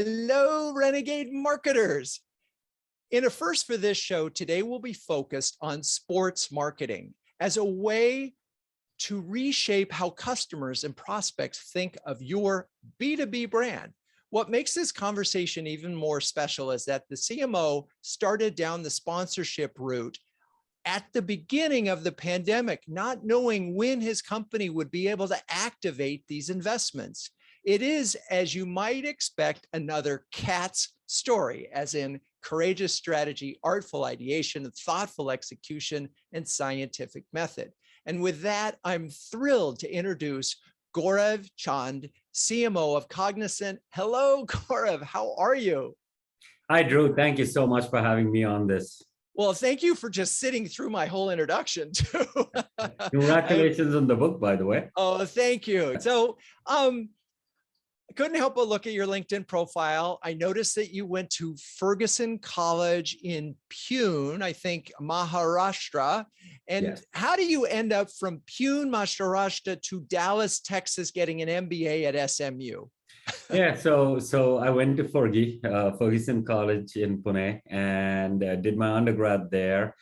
Hello, Renegade marketers. In a first for this show, today we'll be focused on sports marketing as a way to reshape how customers and prospects think of your B2B brand. What makes this conversation even more special is that the CMO started down the sponsorship route at the beginning of the pandemic, not knowing when his company would be able to activate these investments. It is, as you might expect, another cat's story, as in courageous strategy, artful ideation, thoughtful execution, and scientific method. And with that, I'm thrilled to introduce Gaurav Chand, CMO of Cognizant. Hello, Gaurav. How are you? Hi, Drew. Thank you so much for having me on this. Well, thank you for just sitting through my whole introduction, too. Congratulations on the book, by the way. Oh, thank you. So, I couldn't help but look at your LinkedIn profile. I noticed that you went to Ferguson College in Pune, I think Maharashtra. And Yes. How do you end up from Pune, Maharashtra to Dallas, Texas, getting an MBA at SMU? Yeah, so I went to Ferguson College in Pune and did my undergrad there.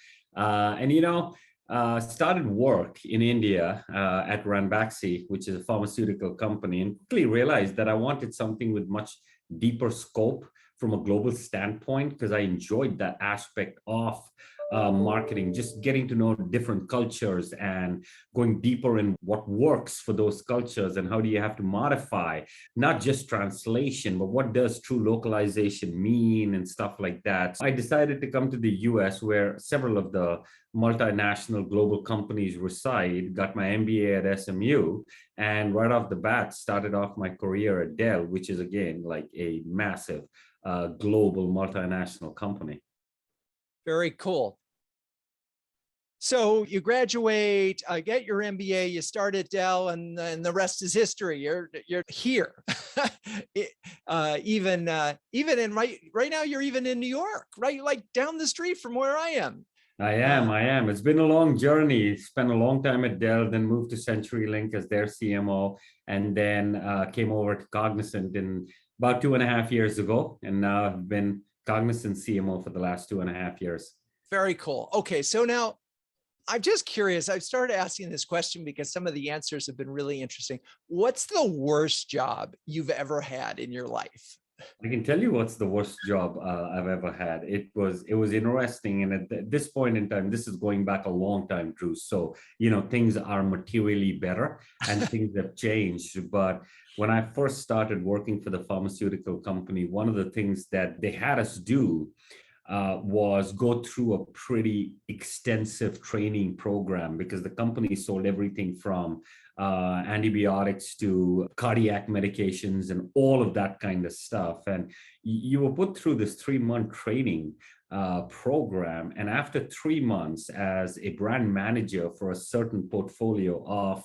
Started work in India at Ranbaxy, which is a pharmaceutical company, and quickly realized that I wanted something with much deeper scope from a global standpoint, because I enjoyed that aspect of marketing, just getting to know different cultures and going deeper in what works for those cultures and how do you have to modify not just translation, but what does true localization mean and stuff like that. So I decided to come to the US, where several of the multinational global companies reside, got my MBA at SMU, and right off the bat started off my career at Dell, which is again like a massive global multinational company. Very cool. So you graduate, get your MBA, you start at Dell, and the rest is history. You're here. Even in right now, you're even in New York, right? Like down the street from where I am. I am. It's been a long journey. Spent a long time at Dell, then moved to CenturyLink as their CMO, and then came over to Cognizant in about 2.5 years ago. And now I've been Cognizant CMO for the last 2.5 years. Very cool. Okay, so now I'm just curious. I've started asking this question because some of the answers have been really interesting. What's the worst job you've ever had in your life? I can tell you what's the worst job I've ever had. It was interesting, and at this point in time, this is going back a long time, Drew. So things are materially better, and things have changed. But when I first started working for the pharmaceutical company, one of the things that they had us do was go through a pretty extensive training program, because the company sold everything from antibiotics to cardiac medications and all of that kind of stuff. And you were put through this 3-month training program. And after 3 months as a brand manager for a certain portfolio of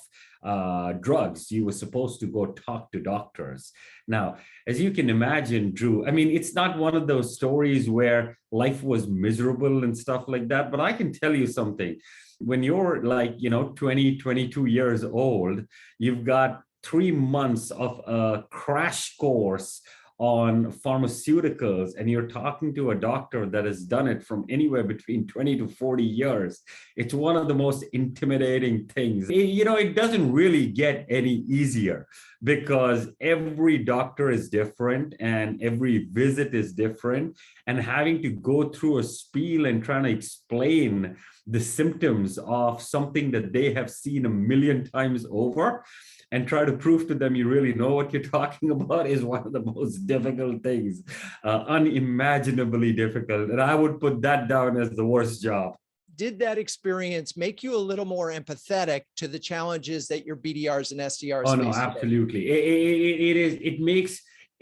drugs, you were supposed to go talk to doctors. Now, as you can imagine, Drew, I mean, it's not one of those stories where life was miserable and stuff like that, but I can tell you something. When you're like, 20, 22 years old, you've got 3 months of a crash course on pharmaceuticals, and you're talking to a doctor that has done it from anywhere between 20 to 40 years. It's one of the most intimidating things. It doesn't really get any easier, because every doctor is different and every visit is different, and having to go through a spiel and trying to explain the symptoms of something that they have seen 1,000,000 times over and try to prove to them you really know what you're talking about is one of the most difficult things, unimaginably difficult. And I would put that down as the worst job. Did that experience make you a little more empathetic to the challenges that your BDRs and SDRs face? Oh, no, absolutely.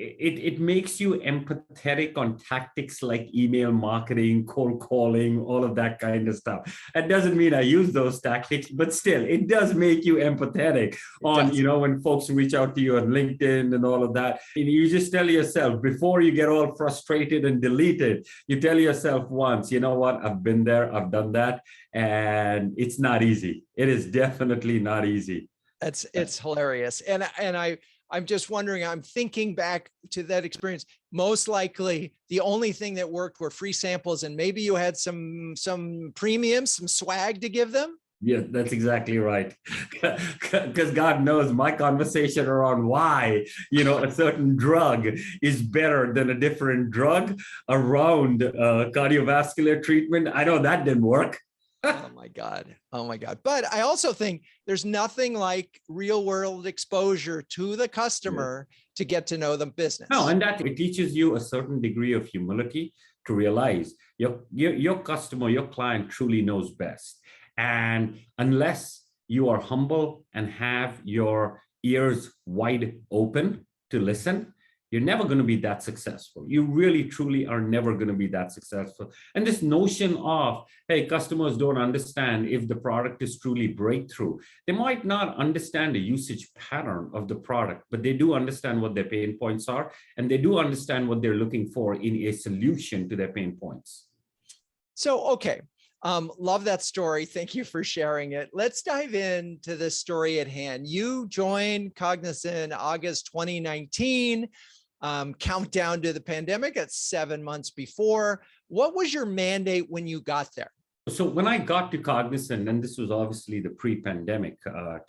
It makes you empathetic on tactics like email marketing, cold calling, all of that kind of stuff. That doesn't mean I use those tactics, but still, it does make you empathetic on, when folks reach out to you on LinkedIn and all of that. And you just tell yourself, before you get all frustrated and delete it, you tell yourself once, you know what, I've been there, I've done that, and it's not easy. It is definitely not easy. It's hilarious. And I'm just wondering, I'm thinking back to that experience. Most likely the only thing that worked were free samples, and maybe you had some premium, some swag to give them. Yeah, that's exactly right. Because God knows my conversation around why, a certain drug is better than a different drug around cardiovascular treatment. I know that didn't work. Oh my God. Oh my God. But I also think there's nothing like real world exposure to the customer to get to know the business. No, and that it teaches you a certain degree of humility to realize your customer, your client truly knows best. And unless you are humble and have your ears wide open to listen, you're never going to be that successful. You really, truly are never going to be that successful. And this notion of, hey, customers don't understand if the product is truly breakthrough. They might not understand the usage pattern of the product, but they do understand what their pain points are. And they do understand what they're looking for in a solution to their pain points. So, okay. Love that story. Thank you for sharing it. Let's dive into the story at hand. You joined Cognizant August 2019. Countdown to the pandemic at 7 months before. What was your mandate when you got there? So when I got to Cognizant, and this was obviously the pre-pandemic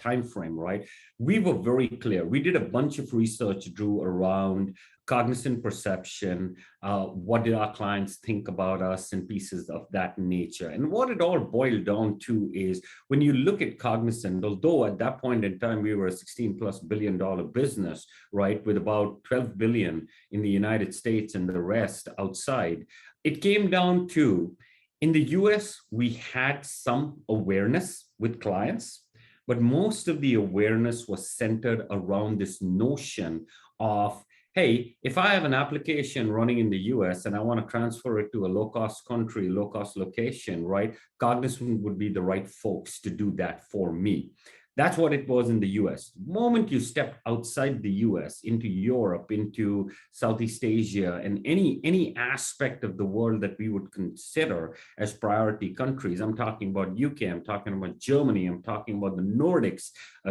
timeframe, right? We were very clear. We did a bunch of research, Drew, around Cognizant perception. What did our clients think about us and pieces of that nature? And what it all boiled down to is when you look at Cognizant, although at that point in time, we were a $16+ billion business, right? With about 12 billion in the United States and the rest outside, it came down to, in the US, we had some awareness with clients, but most of the awareness was centered around this notion of, hey, if I have an application running in the US and I want to transfer it to a low-cost country, low-cost location, right? Cognizant would be the right folks to do that for me. That's what it was in the US. The moment you step outside the US into Europe, into Southeast Asia, and any aspect of the world that we would consider as priority countries, I'm talking about UK, I'm talking about Germany, I'm talking about the Nordics,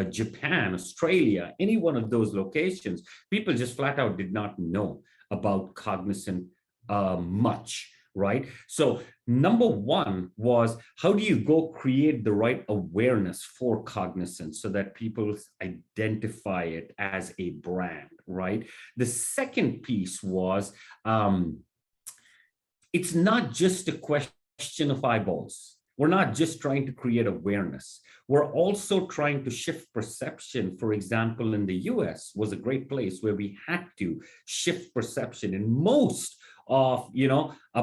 Japan, Australia, any one of those locations, people just flat out did not know about Cognizant much. Right? So number one was, how do you go create the right awareness for Cognizant so that people identify it as a brand, right? The second piece was, it's not just a question of eyeballs. We're not just trying to create awareness. We're also trying to shift perception. For example, in the US was a great place where we had to shift perception. In most of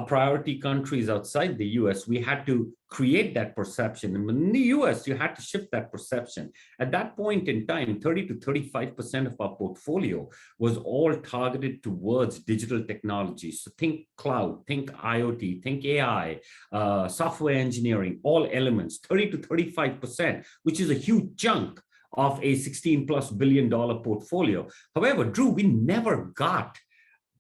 priority countries outside the US, we had to create that perception. And in the US, you had to shift that perception. At that point in time, 30 to 35% of our portfolio was all targeted towards digital technology. So think cloud, think IoT, think AI, software engineering, all elements, 30 to 35%, which is a huge chunk of a $16+ billion portfolio. However, Drew, we never got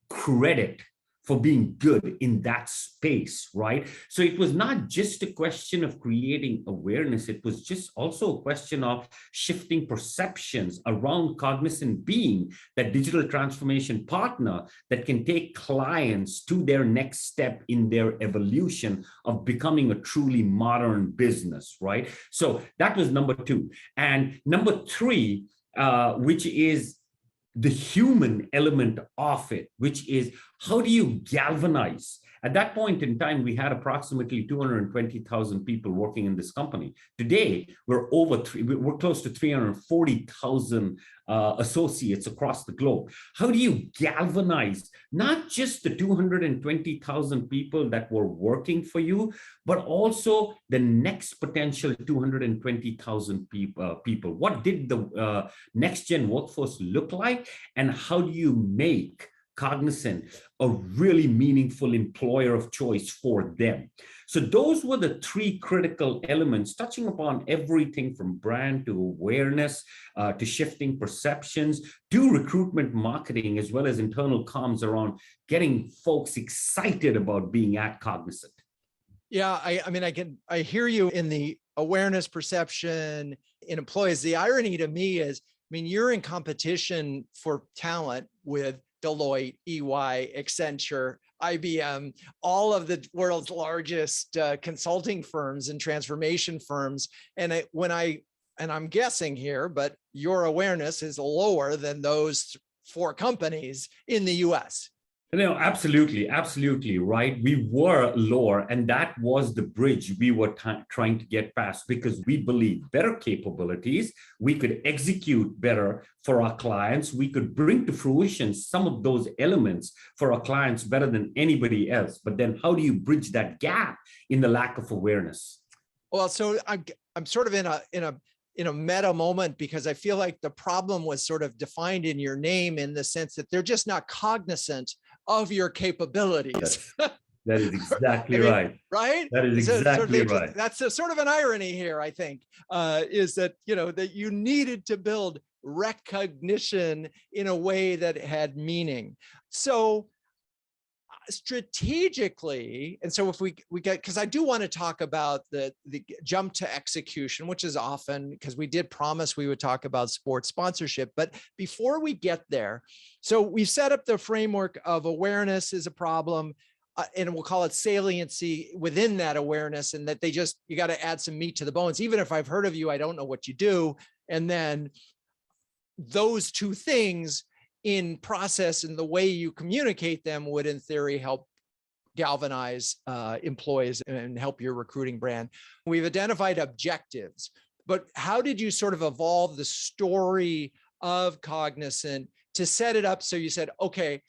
credit for being good in that space, right? So it was not just a question of creating awareness, it was just also a question of shifting perceptions around Cognizant being that digital transformation partner that can take clients to their next step in their evolution of becoming a truly modern business, right? So that was number two. And number three, which is the human element of it, which is, how do you galvanize? At that point in time, we had approximately 220,000 people working in this company. Today, we're close to 340,000 associates across the globe. How do you galvanize not just the 220,000 people that were working for you, but also the next potential 220,000 people? What did the next gen workforce look like? And how do you make Cognizant a really meaningful employer of choice for them? So those were the three critical elements, touching upon everything from brand to awareness, to shifting perceptions, to recruitment marketing, as well as internal comms around getting folks excited about being at Cognizant. Yeah, I hear you in the awareness, perception in employees. The irony to me is mean, you're in competition for talent with Deloitte, EY, Accenture, IBM, all of the world's largest consulting firms and transformation firms. And I'm guessing here, but your awareness is lower than those 4 companies in the US. No, absolutely, absolutely right. We were lower, and that was the bridge we were trying to get past, because we believe better capabilities, we could execute better for our clients, we could bring to fruition some of those elements for our clients better than anybody else. But then how do you bridge that gap in the lack of awareness? Well, so I'm sort of in a meta moment, because I feel like the problem was sort of defined in your name, in the sense that they're just not cognizant of your capabilities. That is exactly right. Right? That is exactly right. That's sort of an irony here, I think, is that, that you needed to build recognition in a way that had meaning. So strategically, and so if we get, because I do want to talk about the jump to execution, which is often, because we did promise we would talk about sports sponsorship. But before we get there, so we've set up the framework of awareness is a problem, and we'll call it saliency within that awareness, and that you got to add some meat to the bones. Even if I've heard of you, I don't know what you do. And then those 2 things in process and the way you communicate them would, in theory, help galvanize employees and help your recruiting brand. We've identified objectives, but how did you sort of evolve the story of Cognizant to set it up so you said, okay,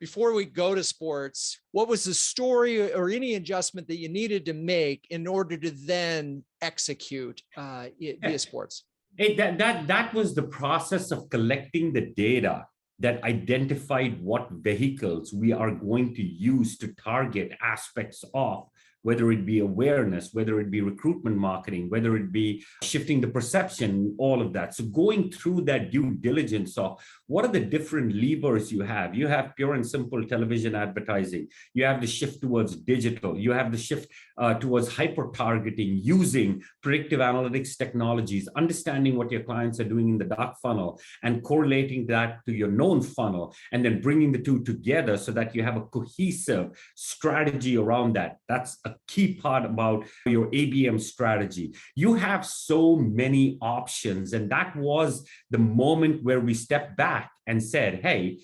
before we go to sports, what was the story or any adjustment that you needed to make in order to then execute via sports? That was the process of collecting the data that identified what vehicles we are going to use to target aspects of, whether it be awareness, whether it be recruitment marketing, whether it be shifting the perception, all of that. So going through that due diligence of what are the different levers you have. You have pure and simple television advertising. You have the shift towards digital. You have the shift towards hyper-targeting, using predictive analytics technologies, understanding what your clients are doing in the dark funnel and correlating that to your known funnel, and then bringing the 2 together so that you have a cohesive strategy around that. That's a key part about your ABM strategy. You have so many options, and that was the moment where we stepped back and said, hey,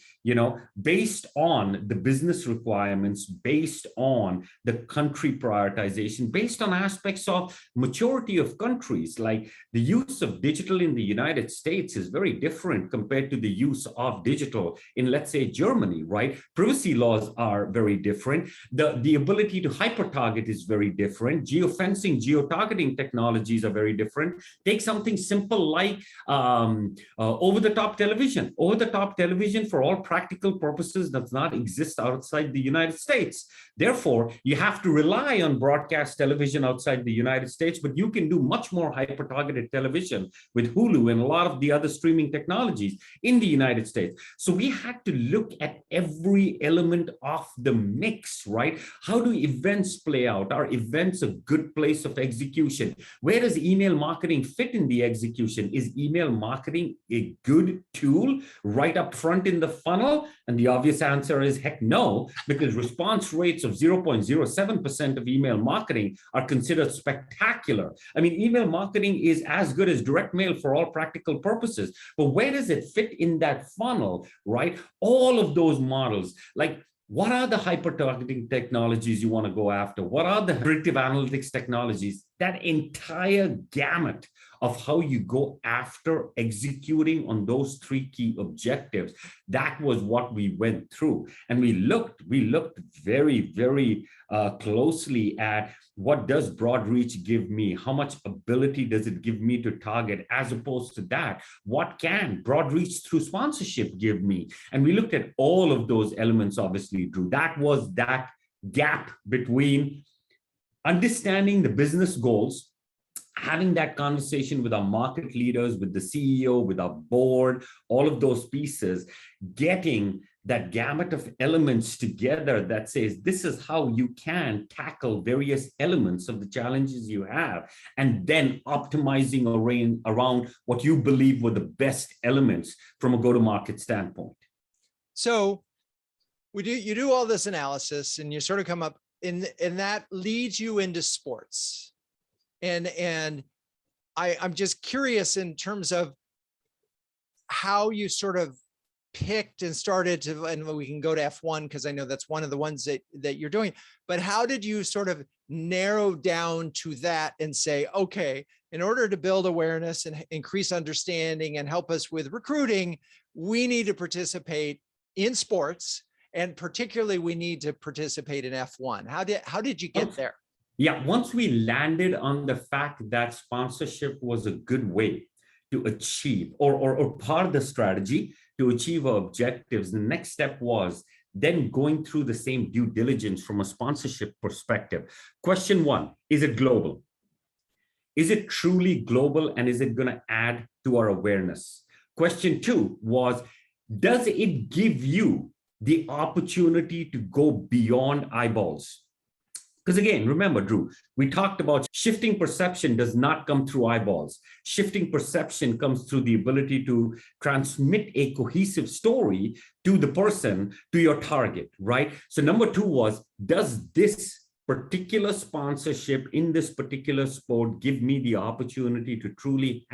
based on the business requirements, based on the country prioritization, based on aspects of maturity of countries, like the use of digital in the United States is very different compared to the use of digital in, let's say, Germany, right? Privacy laws are very different. The ability to hyper-target is very different. Geofencing, geo-targeting technologies are very different. Take something simple like over-the-top television. Over-the-top television, for all practical purposes, does not exist outside the United States. Therefore, you have to rely on broadcast television outside the United States, but you can do much more hyper-targeted television with Hulu and a lot of the other streaming technologies in the United States. So we had to look at every element of the mix, right? How do events play out? Are events a good place of execution? Where does email marketing fit in the execution? Is email marketing a good tool right up front in the funnel? And the obvious answer is heck no, because response rates of 0.07% of email marketing are considered spectacular. I mean, email marketing is as good as direct mail for all practical purposes, but where does it fit in that funnel, right? All of those models, like what are the hyper-targeting technologies you want to go after? What are the predictive analytics technologies? That entire gamut of how you go after executing on those 3 key objectives. That was what we went through. And we looked very, very closely at what does broad reach give me? How much ability does it give me to target? As opposed to that, what can broad reach through sponsorship give me? And we looked at all of those elements, obviously, Drew. That was that gap between understanding the business goals, having that conversation with our market leaders, with the CEO, with our board, all of those pieces, getting that gamut of elements together that says this is how you can tackle various elements of the challenges you have, and then optimizing around what you believe were the best elements from a go-to-market standpoint. So you do all this analysis and you sort of come up and that leads you into sports. And I'm just curious in terms of how you sort of picked and started to, and we can go to F1 because I know that's one of the ones that you're doing, but how did you sort of narrow down to that and say, okay, in order to build awareness and increase understanding and help us with recruiting, we need to participate in sports, and particularly we need to participate in F1. How did you get there? Yeah, once we landed on the fact that sponsorship was a good way to achieve or part of the strategy to achieve our objectives, the next step was then going through the same due diligence from a sponsorship perspective. Question one, is it global? Is it truly global, and is it going to add to our awareness? Question two was, does it give you the opportunity to go beyond eyeballs? Because again, remember, Drew, we talked about shifting perception does not come through eyeballs. Shifting perception comes through the ability to transmit a cohesive story to the person, to your target, right? So number two was, does this particular sponsorship in this particular sport give me the opportunity to truly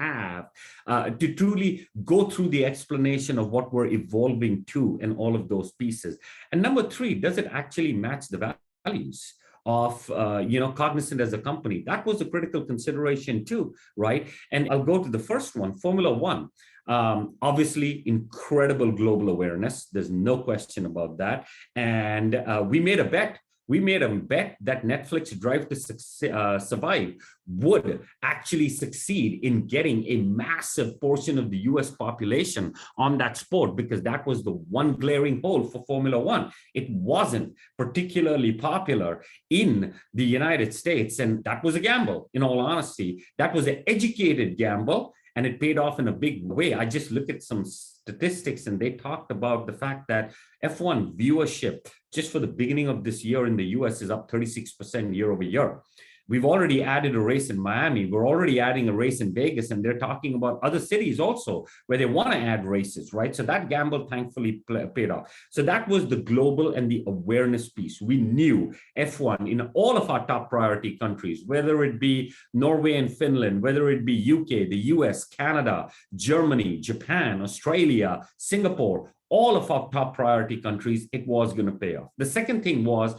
go through the explanation of what we're evolving to and all of those pieces? And number three, does it actually match the values of Cognizant as a company? That was a critical consideration too, right? And I'll go to the first one, Formula One. Obviously, incredible global awareness. There's no question about that. And we made a bet. We made a bet that Netflix Drive to Survive would actually succeed in getting a massive portion of the US population on that sport, because that was the one glaring hole for Formula One. It wasn't particularly popular in the United States, and that was a gamble, in all honesty. That was an educated gamble, and it paid off in a big way. I just looked at some statistics, and they talked about the fact that F1 viewership just for the beginning of this year in the US is up 36% year over year. We've already added a race in Miami. We're already adding a race in Vegas, and they're talking about other cities also where they want to add races, right? So that gamble thankfully paid off. So that was the global and the awareness piece. We knew F1 in all of our top priority countries, whether it be Norway and Finland, whether it be UK, the US, Canada, Germany, Japan, Australia, Singapore, all of our top priority countries, it was going to pay off. The second thing was,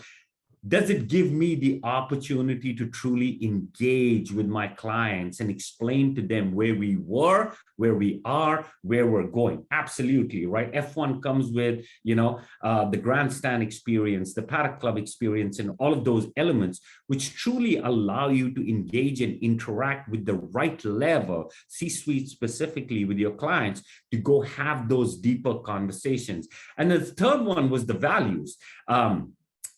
does it give me the opportunity to truly engage with my clients and explain to them where we were, where we are, where we're going? Absolutely, right? F1 comes with, the grandstand experience, the Paddock Club experience, and all of those elements, which truly allow you to engage and interact with the right level, C-suite specifically, with your clients to go have those deeper conversations. And the third one was the values.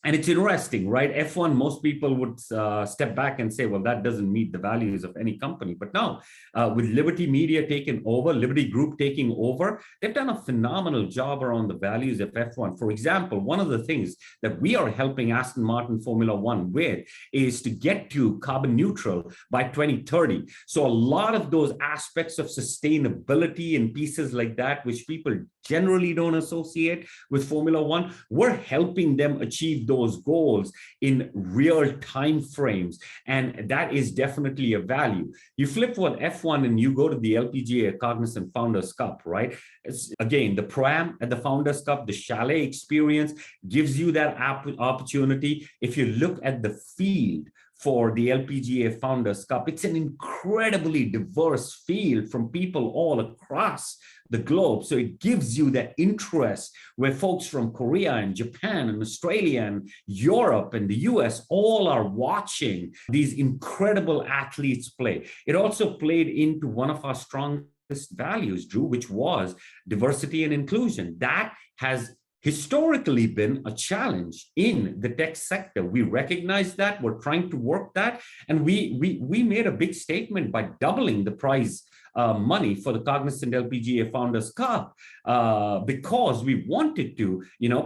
And it's interesting, right? F1, most people would step back and say, well, that doesn't meet the values of any company. But no, with Liberty Media taking over, Liberty Group taking over, they've done a phenomenal job around the values of F1. For example, one of the things that we are helping Aston Martin Formula One with is to get to carbon neutral by 2030. So a lot of those aspects of sustainability and pieces like that, which people generally don't associate with Formula One, we're helping them achieve those goals in real time frames, and that is definitely a value. You flip what F1 and you go to the LPGA Cognizant Founders Cup, right? It's, again, the Pro-Am at the Founders Cup, the chalet experience gives you that opportunity. If you look at the field for the LPGA Founders Cup, it's an incredibly diverse field from people all across the globe. So it gives you that interest where folks from Korea and Japan and Australia and Europe and the US all are watching these incredible athletes play. It also played into one of our strongest values, Drew, which was diversity and inclusion. That has historically been a challenge in the tech sector. We recognize that, we're trying to work that, and we made a big statement by doubling the prize money for the Cognizant LPGA Founders Cup because we wanted to,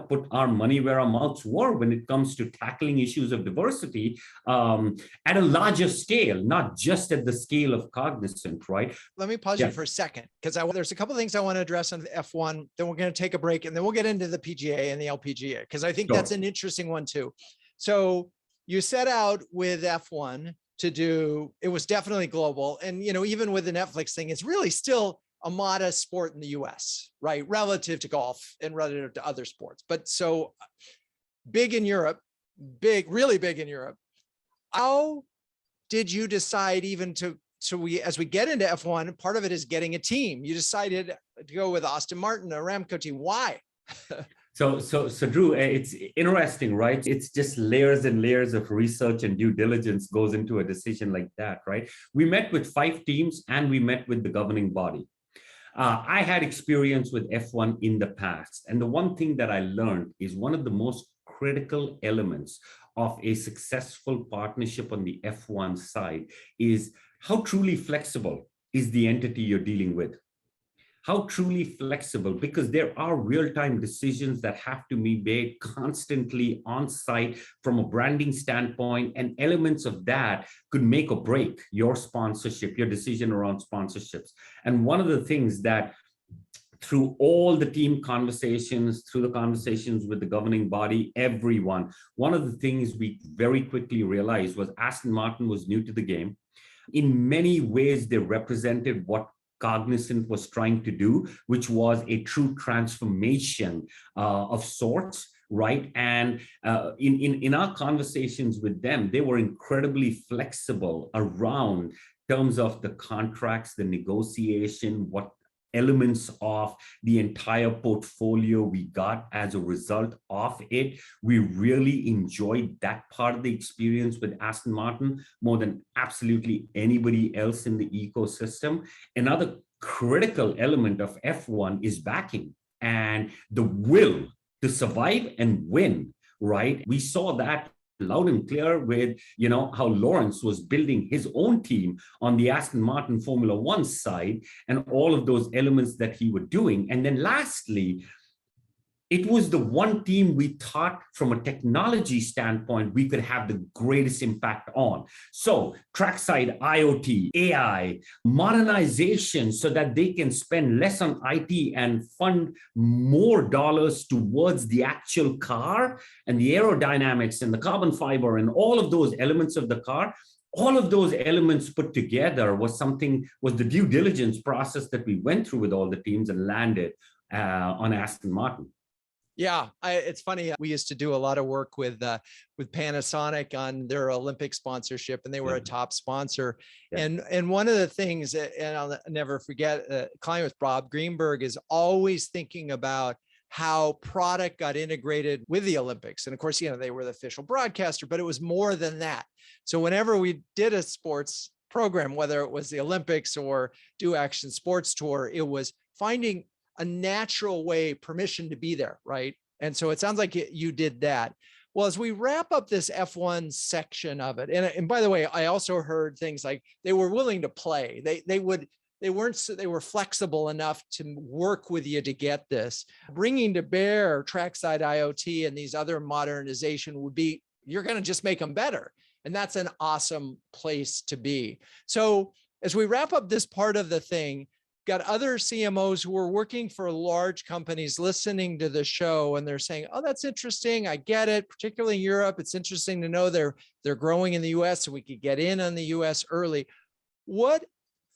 put our money where our mouths were when it comes to tackling issues of diversity at a larger scale, not just at the scale of Cognizant, right? Let me pause you for a second, because there's a couple of things I want to address on the F1. Then we're going to take a break, and then we'll get into the PGA and the LPGA, because I think that's an interesting one too. So you set out with F1 to do, it was definitely global. And, even with the Netflix thing, it's really still a modest sport in the US, right? Relative to golf and relative to other sports. But so big in Europe, really big in Europe. How did you decide even as we get into F1, part of it is getting a team. You decided to go with Aston Martin, a Aramco team. Why? So Drew, it's interesting, right? It's just layers and layers of research and due diligence goes into a decision like that, right? We met with 5 teams and we met with the governing body. I had experience with F1 in the past. And the one thing that I learned is one of the most critical elements of a successful partnership on the F1 side is how truly flexible is the entity you're dealing with. How truly flexible, because there are real-time decisions that have to be made constantly on site from a branding standpoint, and elements of that could make or break your sponsorship, your decision around sponsorships. And one of the things that through all the team conversations, through the conversations with the governing body, everyone, one of the things we very quickly realized was Aston Martin was new to the game. In many ways, they represented what Cognizant was trying to do, which was a true transformation of sorts, right? And in our conversations with them, they were incredibly flexible around terms of the contracts, the negotiation, what elements of the entire portfolio we got as a result of it. We really enjoyed that part of the experience with Aston Martin more than absolutely anybody else in the ecosystem. Another critical element of F1 is backing and the will to survive and win, right? We saw that loud and clear with, how Lawrence was building his own team on the Aston Martin Formula One side and all of those elements that he was doing. And then lastly, it was the one team we thought from a technology standpoint we could have the greatest impact on. So trackside IoT, AI, modernization so that they can spend less on IT and fund more dollars towards the actual car and the aerodynamics and the carbon fiber and all of those elements of the car. All of those elements put together was the due diligence process that we went through with all the teams and landed on Aston Martin. Yeah, it's funny. We used to do a lot of work with Panasonic on their Olympic sponsorship, and they were a top sponsor. Yeah. And one of the things, and I'll never forget, client with Bob Greenberg is always thinking about how product got integrated with the Olympics. And of course, they were the official broadcaster, but it was more than that. So whenever we did a sports program, whether it was the Olympics or Do Action Sports Tour, it was finding a natural way, permission to be there, right? And so it sounds like you did that. Well, as we wrap up this F1 section of it, and by the way, I also heard things like they were willing to play. They were flexible enough to work with you to get this. Bringing to bear trackside IoT and these other modernization would be, you're going to just make them better. And that's an awesome place to be. So as we wrap up this part of the thing, got other CMOs who are working for large companies listening to the show, and they're saying, oh, that's interesting. I get it, particularly in Europe. It's interesting to know they're growing in the US, so we could get in on the US early. What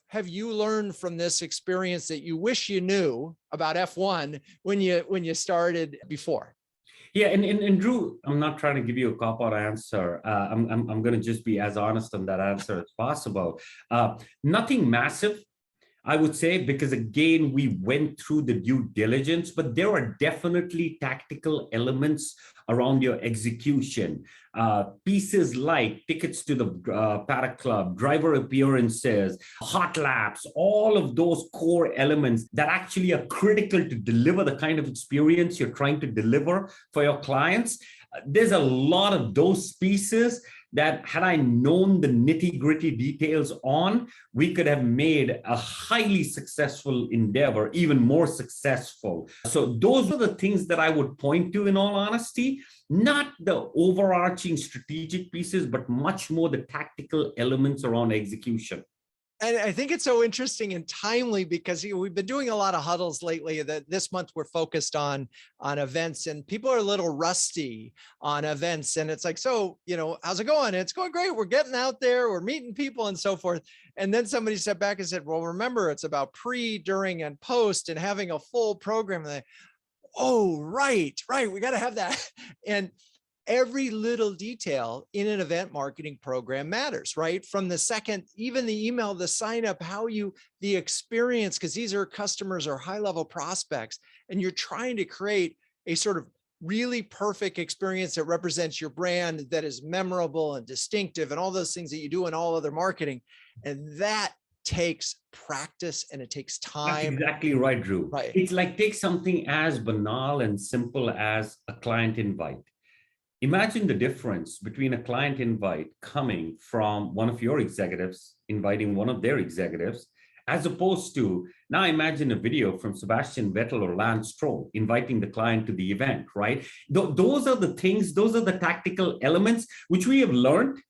have you learned from this experience that you wish you knew about F1 when you started before? Yeah, and Drew, I'm not trying to give you a cop-out answer. I'm going to just be as honest on that answer as possible. Nothing massive, I would say, because again, we went through the due diligence, but there are definitely tactical elements around your execution. Pieces like tickets to the paddock club, driver appearances, hot laps, all of those core elements that actually are critical to deliver the kind of experience you're trying to deliver for your clients. there's a lot of those pieces that had I known the nitty-gritty details on, we could have made a highly successful endeavor even more successful. So those are the things that I would point to, in all honesty, not the overarching strategic pieces, but much more the tactical elements around execution. And I think it's so interesting and timely because we've been doing a lot of huddles lately. That this month we're focused on events, and people are a little rusty on events. And it's like, so, how's it going? It's going great. We're getting out there, we're meeting people and so forth. And then somebody stepped back and said, well, remember, it's about pre, during, and post and having a full program. And oh, right. We got to have that. And every little detail in an event marketing program matters, right? From the second, even the email, the sign up, the experience, because these are customers or high level prospects, and you're trying to create a sort of really perfect experience that represents your brand, that is memorable and distinctive and all those things that you do in all other marketing. And that takes practice and it takes time. That's exactly right, Drew. Right. It's like, take something as banal and simple as a client invite. Imagine the difference between a client invite coming from one of your executives, inviting one of their executives, as opposed to, now imagine a video from Sebastian Vettel or Lance Stroll inviting the client to the event, right? Those are the things, those are the tactical elements which we have learned.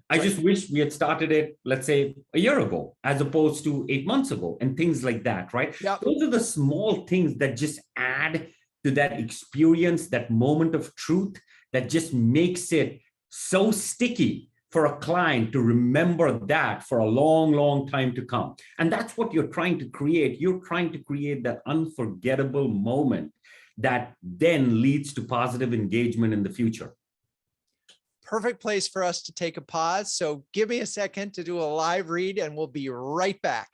I just wish we had started it, let's say, a year ago, as opposed to 8 months ago, and things like that, right? Yep. Those are the small things that just add to that experience, that moment of truth, that just makes it so sticky for a client to remember that for a long, long time to come. And that's what you're trying to create. You're trying to create that unforgettable moment that then leads to positive engagement in the future. Perfect place for us to take a pause. So give me a second to do a live read and we'll be right back.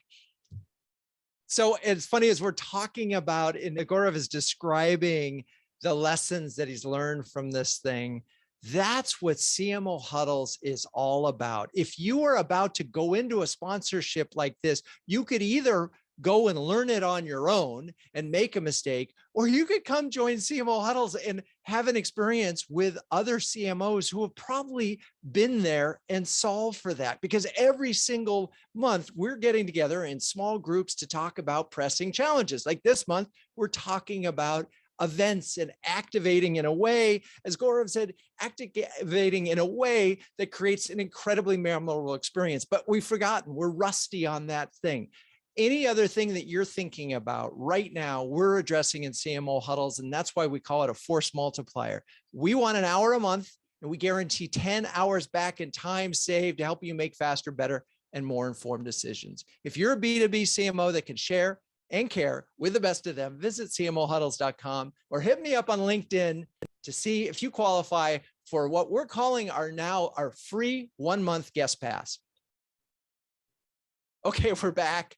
So it's funny, as we're talking about, and Gaurav is describing the lessons that he's learned from this thing. That's what CMO Huddles is all about. If you are about to go into a sponsorship like this, you could either go and learn it on your own and make a mistake, or you could come join CMO Huddles and have an experience with other CMOs who have probably been there and solved for that. Because every single month we're getting together in small groups to talk about pressing challenges. Like this month, we're talking about events and activating in a way, as Gaurav said, activating in a way that creates an incredibly memorable experience. But we've forgotten, we're rusty on that thing. Any other thing that you're thinking about right now, we're addressing in CMO Huddles, and that's why we call it a force multiplier. We want an hour a month, and we guarantee 10 hours back in time saved to help you make faster, better, and more informed decisions. If you're a B2B CMO that can share and care with the best of them, visit cmohuddles.com or hit me up on LinkedIn to see if you qualify for what we're calling our free 1 month guest pass. Okay, we're back.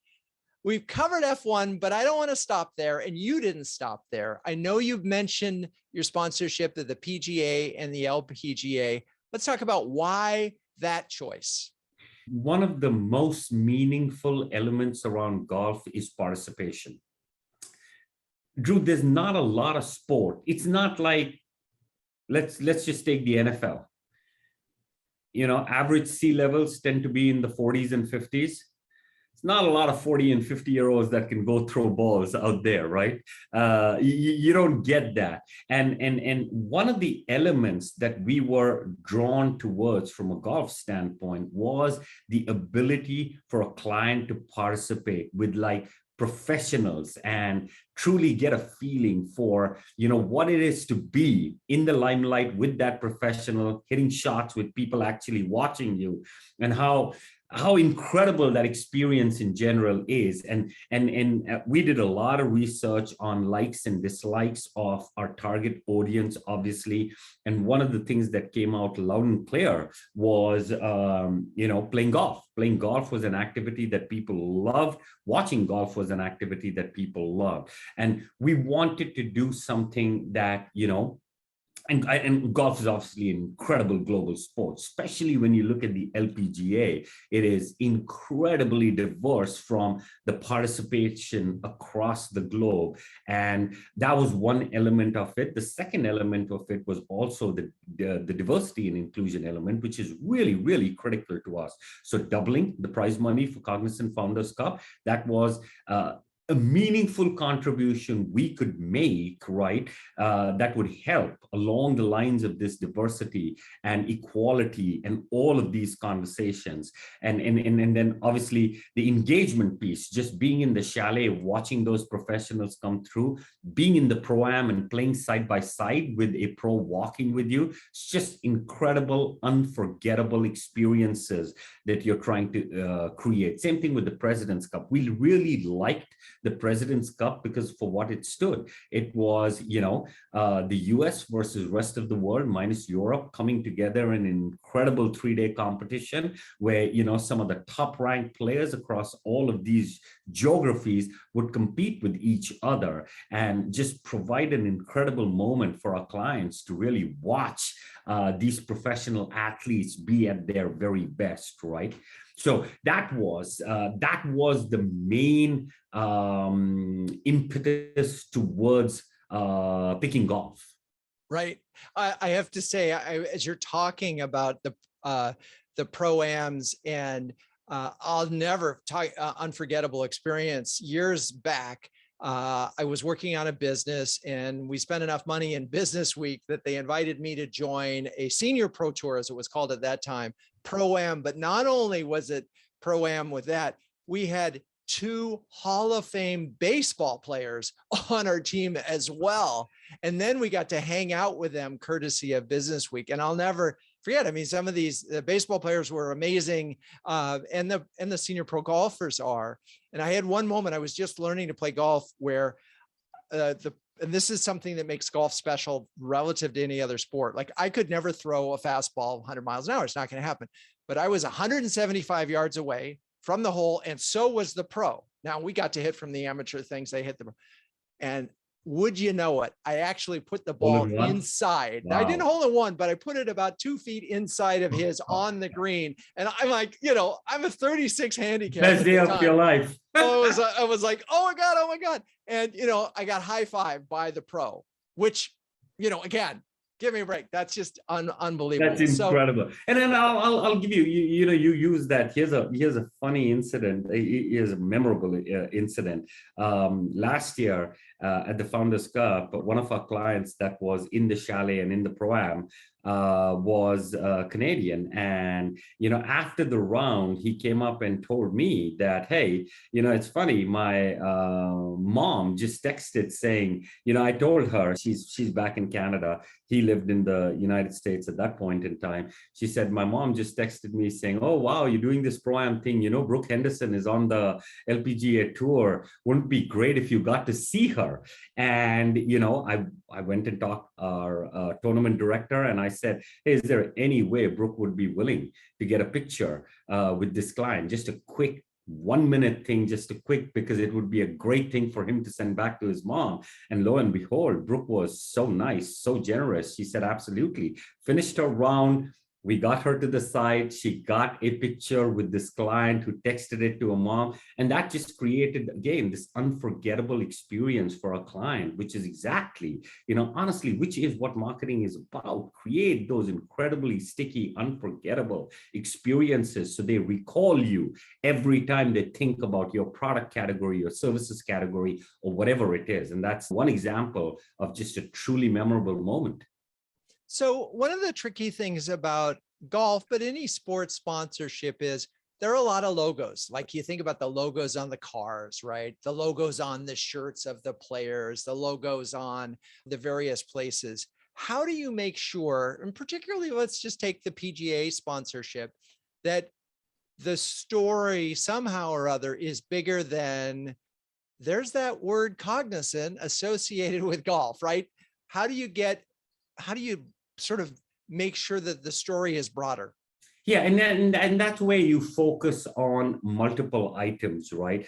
We've covered F1, but I don't want to stop there, and you didn't stop there. I know you've mentioned your sponsorship of the PGA and the LPGA. Let's talk about why that choice. One of the most meaningful elements around golf is participation. Drew, there's not a lot of sport. It's not like, let's just take the NFL. Average sea levels tend to be in the 40s and 50s. It's not a lot of 40 and 50-year-olds that can go throw balls out there, right? You don't get that. And one of the elements that we were drawn towards from a golf standpoint was the ability for a client to participate with like professionals and truly get a feeling for, what it is to be in the limelight with that professional, hitting shots with people actually watching you, and how incredible that experience in general is. And we did a lot of research on likes and dislikes of our target audience, obviously. And one of the things that came out loud and clear was, playing golf. Playing golf was an activity that people loved. Watching golf was an activity that people loved. And we wanted to do something that, and golf is obviously an incredible global sport, especially when you look at the LPGA. It is incredibly diverse from the participation across the globe. And that was one element of it. The second element of it was also the diversity and inclusion element, which is really, really critical to us. So doubling the prize money for Cognizant Founders Cup, that was a meaningful contribution we could make, right, that would help along the lines of this diversity and equality and all of these conversations. And then obviously the engagement piece, just being in the chalet, watching those professionals come through, being in the pro-am and playing side by side with a pro walking with you. It's just incredible, unforgettable experiences that you're trying to create. Same thing with the President's Cup. We really liked the President's Cup because for what it stood, it was, the US versus rest of the world minus Europe coming together in an incredible 3-day competition where, some of the top ranked players across all of these geographies would compete with each other and just provide an incredible moment for our clients to really watch these professional athletes be at their very best, right? So that was the main impetus towards picking golf. Right. I have to say, as you're talking about the pro-ams, and I'll never talk unforgettable experience. Years back, I was working on a business, and we spent enough money in Business Week that they invited me to join a senior pro tour, as it was called at that time, pro-am. But not only was it pro-am with that, we had 2 Hall of Fame baseball players on our team as well. And then we got to hang out with them courtesy of Business Week. And I'll never forget, I mean, some of these baseball players were amazing, and the senior pro golfers are. And I had one moment, I was just learning to play golf where and this is something that makes golf special relative to any other sport. Like, I could never throw a fastball 100 miles an hour. It's not going to happen. But I was 175 yards away from the hole, and so was the pro. Now, we got to hit from the amateur things. They hit the, and would you know it, I actually put the ball inside. Wow. Now, I didn't hole in one, but I put it about 2 feet inside of his on the green. And I'm like, I'm a 36 handicap. Best day of your life. I was like, oh my God. And, I got high-fived by the pro, which, again, give me a break. That's just unbelievable. That's incredible. And then I'll give you, you use that. Here's a funny incident. Here's a memorable incident. Last year at the Founders Cup, one of our clients that was in the chalet and in the pro-am was Canadian. And, after the round, he came up and told me that, hey, it's funny, my mom just texted saying, I told her, she's back in Canada. He lived in the United States at that point in time. She said, my mom just texted me saying, oh, wow, you're doing this pro-am thing. Brooke Henderson is on the LPGA tour. Wouldn't it be great if you got to see her? And, I went and talked our tournament director, and I said, hey, is there any way Brooke would be willing to get a picture with this client? Just a quick 1-minute thing, just a quick, because it would be a great thing for him to send back to his mom. And lo and behold, Brooke was so nice, so generous. She said, absolutely. Finished her round. We got her to the side. She got a picture with this client who texted it to her mom. And that just created, again, this unforgettable experience for a client, which is exactly, honestly, which is what marketing is about. Create those incredibly sticky, unforgettable experiences so they recall you every time they think about your product category, your services category, or whatever it is. And that's one example of just a truly memorable moment. So one of the tricky things about golf, but any sports sponsorship, is there are a lot of logos. Like, you think about the logos on the cars, right? The logos on the shirts of the players, the logos on the various places. How do you make sure, and particularly let's just take the PGA sponsorship, that the story somehow or other is bigger than, there's that word Cognizant associated with golf, right? How do you sort of make sure that the story is broader? Yeah, and that's where you focus on multiple items, right?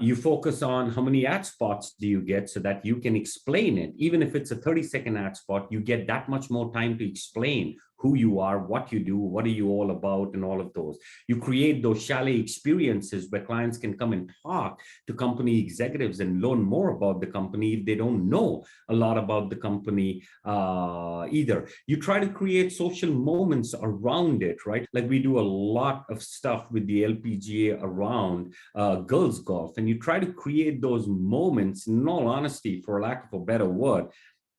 You focus on how many ad spots do you get so that you can explain it. Even if it's a 30-second ad spot, you get that much more time to explain who you are, what you do, what are you all about, and all of those. You create those chalet experiences where clients can come and talk to company executives and learn more about the company if they don't know a lot about the company either. You try to create social moments around it, right? Like we do a lot of stuff with the LPGA around girls golf, and you try to create those moments. In all honesty, for lack of a better word,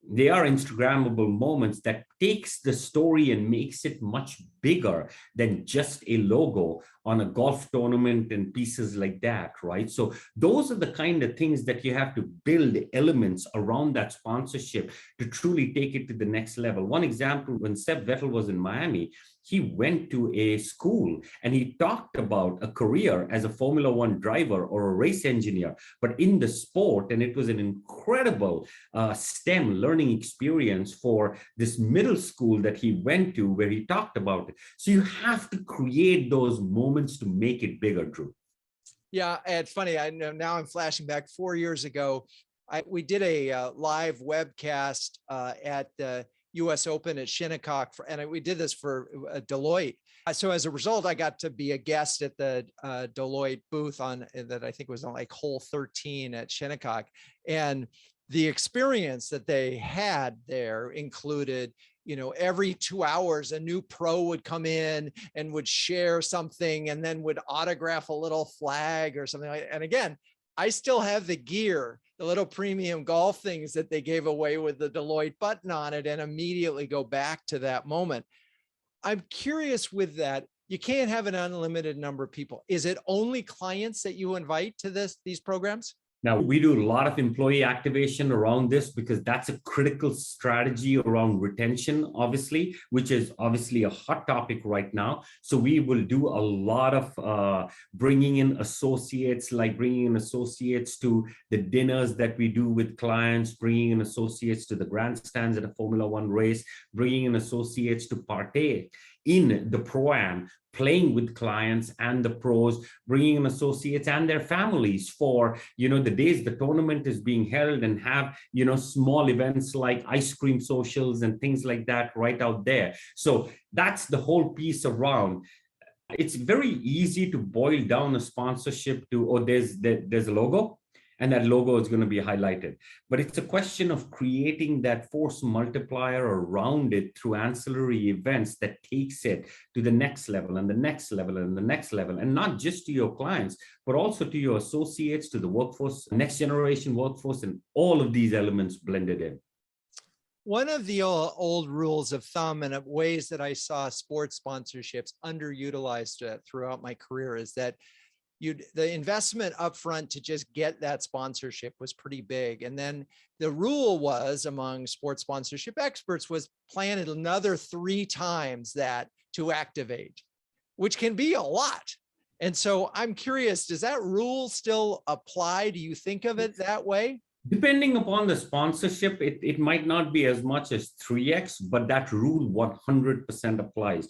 they are Instagrammable moments that takes the story and makes it much bigger than just a logo on a golf tournament and pieces like that, right? So those are the kind of things that you have to build elements around that sponsorship to truly take it to the next level. One example, when Seb Vettel was in Miami, he went to a school and he talked about a career as a Formula One driver or a race engineer, but in the sport. And it was an incredible STEM learning experience for this middle school that he went to, where he talked about it. So you have to create those moments to make it bigger, Drew. Yeah, it's funny. I know now I'm flashing back 4 years ago. We did a live webcast at the U.S. Open at Shinnecock, and we did this for Deloitte. So as a result, I got to be a guest at the Deloitte booth on that. I think was on like hole 13 at Shinnecock, and the experience that they had there included, every 2 hours, a new pro would come in and would share something and then would autograph a little flag or something like that. And again, I still have the gear, the little premium golf things that they gave away with the Deloitte button on it, and immediately go back to that moment. I'm curious with that. You can't have an unlimited number of people. Is it only clients that you invite to these programs? Now, we do a lot of employee activation around this because that's a critical strategy around retention, obviously, which is obviously a hot topic right now. So we will do a lot of bringing in associates, like bringing in associates to the dinners that we do with clients, bringing in associates to the grandstands at a Formula One race, bringing in associates to partake in the Pro-Am, playing with clients and the pros, bringing in associates and their families for, the days the tournament is being held, and have, small events like ice cream socials and things like that right out there. So that's the whole piece around. It's very easy to boil down a sponsorship to, there's a logo, and that logo is going to be highlighted. But it's a question of creating that force multiplier around it through ancillary events that takes it to the next level and the next level and the next level, and not just to your clients, but also to your associates, to the workforce, next generation workforce, and all of these elements blended in. One of the old rules of thumb and of ways that I saw sports sponsorships underutilized throughout my career is that the investment upfront to just get that sponsorship was pretty big. And then the rule was, among sports sponsorship experts, was plan it another 3 times that to activate, which can be a lot. And so I'm curious, does that rule still apply? Do you think of it that way? Depending upon the sponsorship, it might not be as much as 3x, but that rule 100% applies.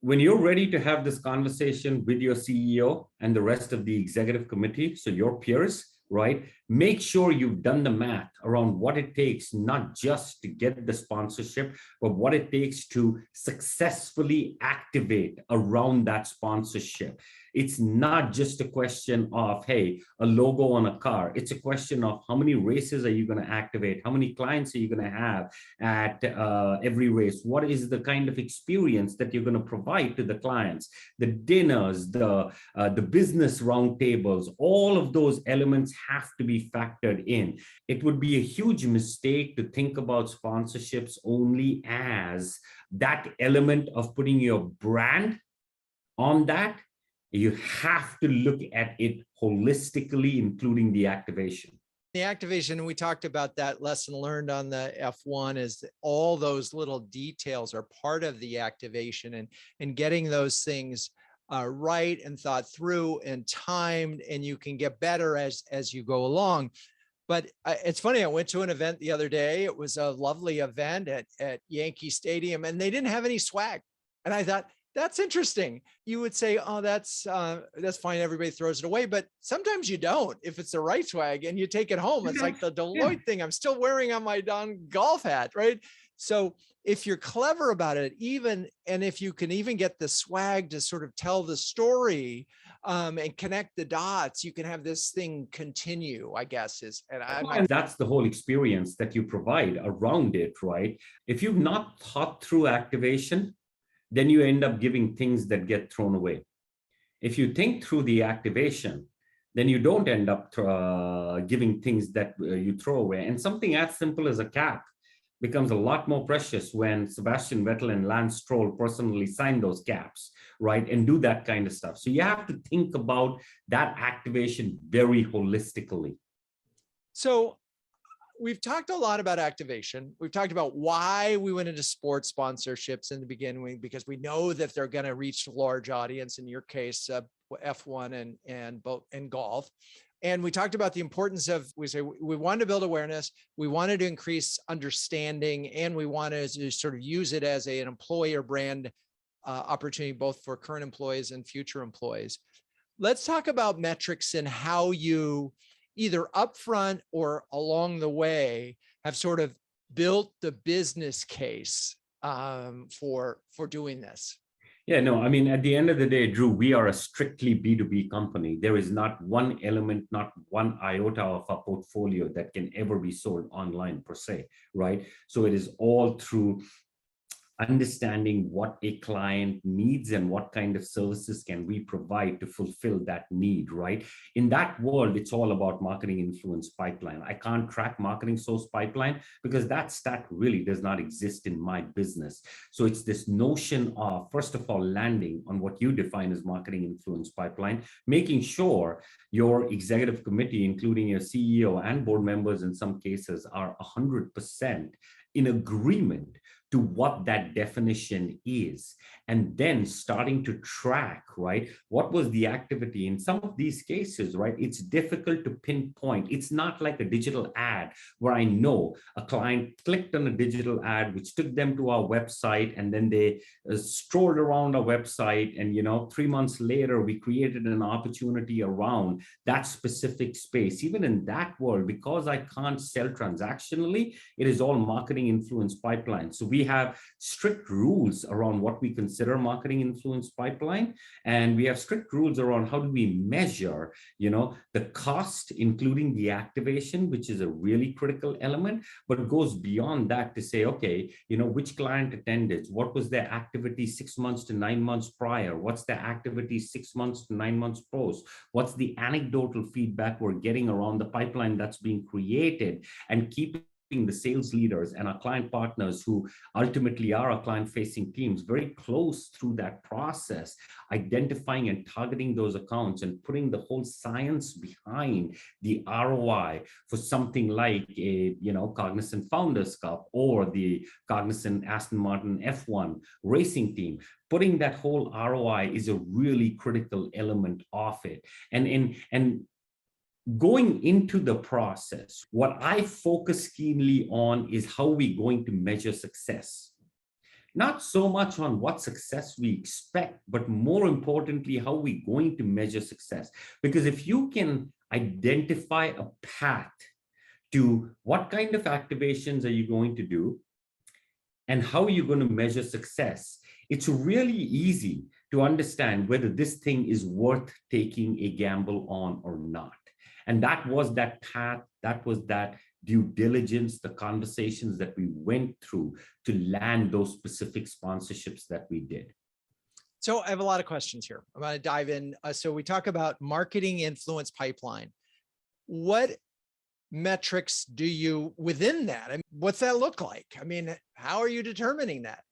When you're ready to have this conversation with your CEO and the rest of the executive committee, so your peers, right? Make sure you've done the math around what it takes, not just to get the sponsorship, but what it takes to successfully activate around that sponsorship. It's not just a question of, hey, a logo on a car. It's a question of how many races are you going to activate? How many clients are you going to have at every race? What is the kind of experience that you're going to provide to the clients? The dinners, the business roundtables, all of those elements have to be factored in. It would be a huge mistake to think about sponsorships only as that element of putting your brand on that. You have to look at it holistically, including the activation. The activation, and we talked about that lesson learned on the F1, is that all those little details are part of the activation, and getting those things right and thought through and timed, and you can get better as you go along. But it's funny, I went to an event the other day. It was a lovely event at Yankee Stadium, and they didn't have any swag. And I thought, That's interesting. You would say, oh, that's fine. Everybody throws it away, but sometimes you don't. If it's the right swag and you take it home, it's like the Yeah. Deloitte thing I'm still wearing on my golf hat, right? So if you're clever about it, and if you can even get the swag to sort of tell the story and connect the dots, you can have this thing continue, I guess And that's the whole experience that you provide around it, right? If you've not thought through activation, then you end up giving things that get thrown away. If you think through the activation, then you don't end up giving things that you throw away. And something as simple as a cap becomes a lot more precious when Sebastian Vettel and Lance Stroll personally sign those caps, right? And do that kind of stuff. So you have to think about that activation very holistically. So we've talked a lot about activation. We've talked about why we went into sports sponsorships in the beginning, because we know that they're going to reach a large audience. In your case, F1 and golf. And we talked about the importance of, we wanted to build awareness, we wanted to increase understanding, and we wanted to sort of use it as an employer brand opportunity, both for current employees and future employees. Let's talk about metrics and how you either upfront or along the way have sort of built the business case for doing this. Yeah, no, I mean, at the end of the day, Drew, we are a strictly B2B company. There is not one element, not one iota of our portfolio that can ever be sold online per se, right? So it is all through understanding what a client needs and what kind of services can we provide to fulfill that need, right? In that world, it's all about marketing influence pipeline. I can't track marketing source pipeline because that stat really does not exist in my business. So it's this notion of, first of all, landing on what you define as marketing influence pipeline, making sure your executive committee, including your CEO and board members in some cases, are 100% in agreement to what that definition is, and then starting to track, right? What was the activity? In some of these cases, right, it's difficult to pinpoint. It's not like a digital ad where I know a client clicked on a digital ad, which took them to our website, and then they strolled around our website. And, 3 months later, we created an opportunity around that specific space. Even in that world, because I can't sell transactionally, it is all marketing influence pipeline. So we have strict rules around what we consider marketing influence pipeline, and we have strict rules around how do we measure, the cost, including the activation, which is a really critical element, but it goes beyond that to say, okay, which client attended, what was their activity 6 months to 9 months prior, what's their activity 6 months to 9 months post, what's the anecdotal feedback we're getting around the pipeline that's being created, and keeping the sales leaders and our client partners, who ultimately are our client-facing teams, very close through that process, identifying and targeting those accounts and putting the whole science behind the ROI for something like a Cognizant Founders Cup or the Cognizant Aston Martin F1 racing team. Putting that whole ROI is a really critical element of it. And going into the process, what I focus keenly on is how we're going to measure success. Not so much on what success we expect, but more importantly, how we're going to measure success. Because if you can identify a path to what kind of activations are you going to do and how you're going to measure success, it's really easy to understand whether this thing is worth taking a gamble on or not. And that was that path, that was that due diligence, the conversations that we went through to land those specific sponsorships that we did. So I have a lot of questions here. I'm going to dive in. So we talk about marketing influence pipeline. What metrics do you within that? I mean, what's that look like? I mean, how are you determining that?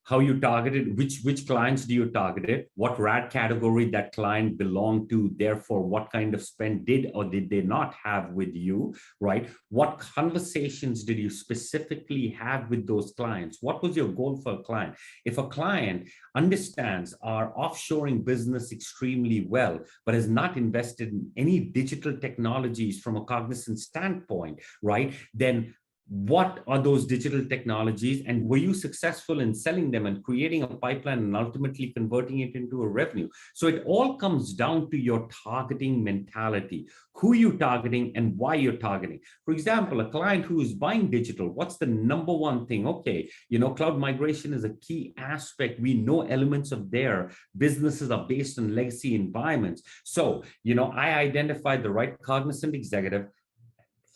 How you targeted, which clients do you target it, what RAD category that client belonged to, therefore what kind of spend did or did they not have with you, right? What conversations did you specifically have with those clients? What was your goal for a client? If a client understands our offshoring business extremely well, but has not invested in any digital technologies from a Cognizant standpoint, right? Then what are those digital technologies, and were you successful in selling them and creating a pipeline and ultimately converting it into a revenue? So it all comes down to your targeting mentality, who you're targeting and why you're targeting. For example, a client who is buying digital, what's the number one thing? Okay, cloud migration is a key aspect. We know elements of their businesses are based on legacy environments. So, I identified the right Cognizant executive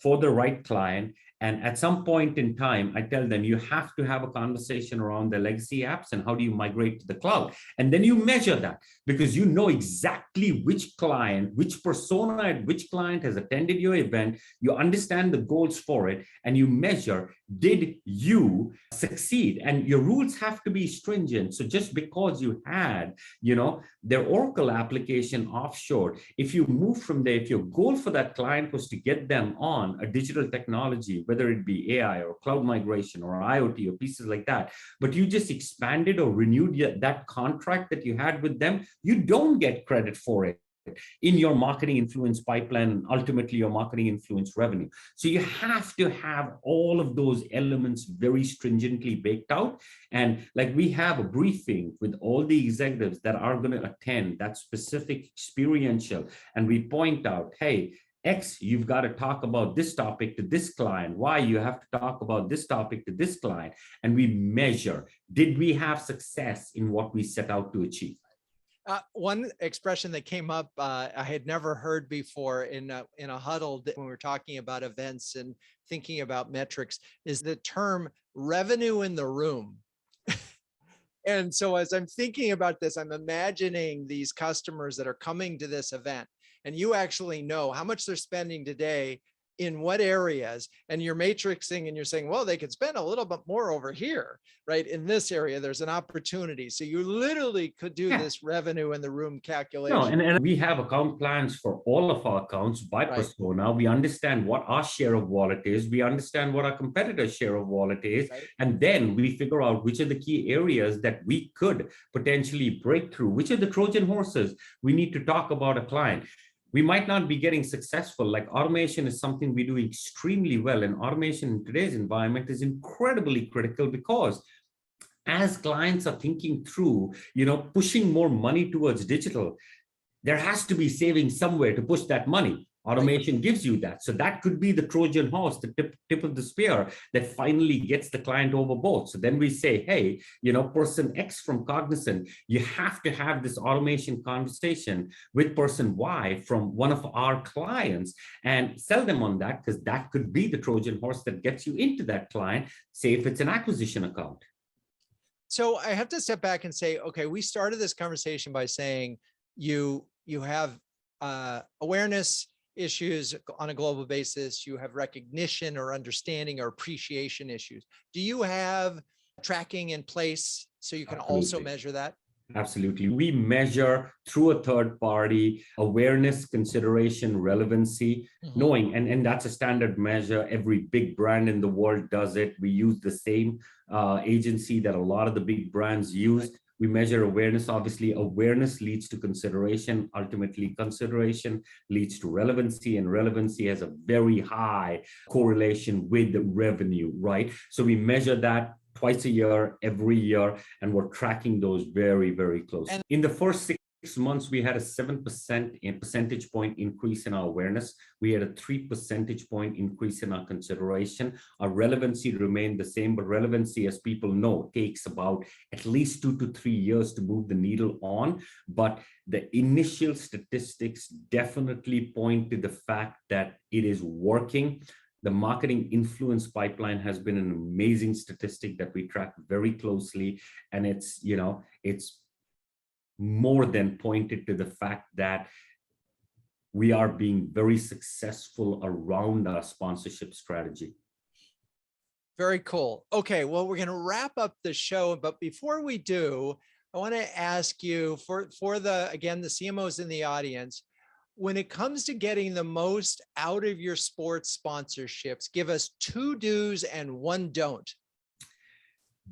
for the right client. And at some point in time, I tell them, you have to have a conversation around the legacy apps and how do you migrate to the cloud? And then you measure that, because you know exactly which client, which persona at which client has attended your event. You understand the goals for it, and you measure, did you succeed? And your rules have to be stringent. So just because you had, their Oracle application offshore, if you move from there, if your goal for that client was to get them on a digital technology, whether it be AI or cloud migration or IoT or pieces like that, but you just expanded or renewed that contract that you had with them, you don't get credit for it in your marketing influence pipeline and ultimately your marketing influence revenue. So you have to have all of those elements very stringently baked out. And like, we have a briefing with all the executives that are going to attend that specific experiential, and we point out, hey, X, you've got to talk about this topic to this client. Y, you have to talk about this topic to this client. And we measure, did we have success in what we set out to achieve? One expression that came up, I had never heard before in a huddle when we were talking about events and thinking about metrics, is the term revenue in the room. And so as I'm thinking about this, I'm imagining these customers that are coming to this event, and you actually know how much they're spending today, in what areas, and you're matrixing and you're saying, well, they could spend a little bit more over here, right? In this area, there's an opportunity. So you literally could do this revenue in the room calculation. And we have account plans for all of our accounts by persona. We understand what our share of wallet is. We understand what our competitor's share of wallet is. And then we figure out which are the key areas that we could potentially break through, which are the Trojan horses we need to talk about a client. We might not be getting successful. Like, automation is something we do extremely well. And automation in today's environment is incredibly critical, because as clients are thinking through, pushing more money towards digital, there has to be savings somewhere to push that money. Automation gives you that. So that could be the Trojan horse, the tip of the spear that finally gets the client overboard. So then we say, hey, person X from Cognizant, you have to have this automation conversation with person Y from one of our clients and sell them on that, because that could be the Trojan horse that gets you into that client, say if it's an acquisition account. So I have to step back and say, okay, we started this conversation by saying you have awareness issues on a global basis, you have recognition or understanding or appreciation issues. Do you have tracking in place so you can also measure that? Absolutely. We measure through a third party awareness, consideration, relevancy, knowing, and that's a standard measure. Every big brand in the world does it. We use the same agency that a lot of the big brands use. We measure awareness. Obviously, awareness leads to consideration. Ultimately, consideration leads to relevancy, and relevancy has a very high correlation with the revenue, right? So we measure that twice a year, every year, and we're tracking those very, very closely. In the first 6 months, we had a 7% percentage point increase in our awareness. We had a 3 percentage point increase in our consideration. Our relevancy remained the same, but relevancy, as people know, takes about at least 2 to 3 years to move the needle on. But the initial statistics definitely point to the fact that it is working. The marketing influence pipeline has been an amazing statistic that we track very closely. And it's more than pointed to the fact that we are being very successful around our sponsorship strategy. Very cool. Okay, well, we're going to wrap up the show, but before we do, I want to ask you for the CMOs in the audience, when it comes to getting the most out of your sports sponsorships, give us 2 do's and 1 don't.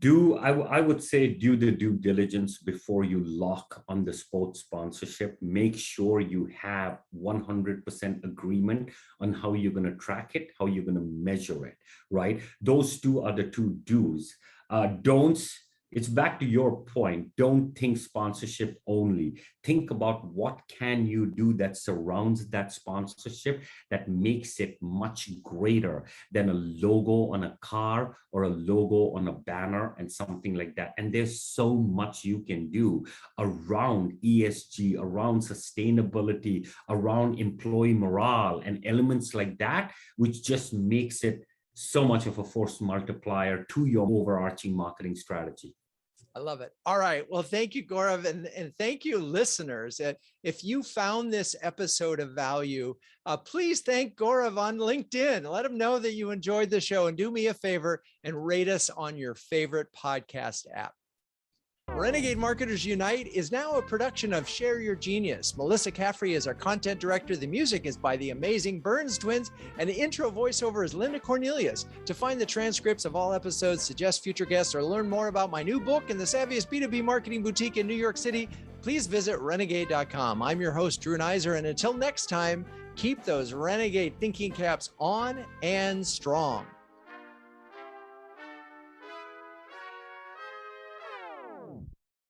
I would say do the due diligence before you lock on the sports sponsorship. Make sure you have 100% agreement on how you're going to track it, how you're going to measure it, right? Those two are the two do's. Don'ts, it's back to your point. Don't think sponsorship only. Think about what can you do that surrounds that sponsorship that makes it much greater than a logo on a car or a logo on a banner and something like that. And there's so much you can do around ESG, around sustainability, around employee morale and elements like that, which just makes it so much of a force multiplier to your overarching marketing strategy. I love it. All right. Well, thank you, Gaurav. And thank you, listeners. If you found this episode of value, please thank Gaurav on LinkedIn. Let him know that you enjoyed the show, and do me a favor and rate us on your favorite podcast app. Renegade Marketers Unite is now a production of Share Your Genius. Melissa Caffrey is our content director. The music is by the amazing Burns Twins, and the intro voiceover is Linda Cornelius. To find the transcripts of all episodes, suggest future guests, or learn more about my new book and the savviest B2B marketing boutique in New York City, please visit renegade.com. I'm your host, Drew Neiser, and until next time, keep those Renegade thinking caps on and strong.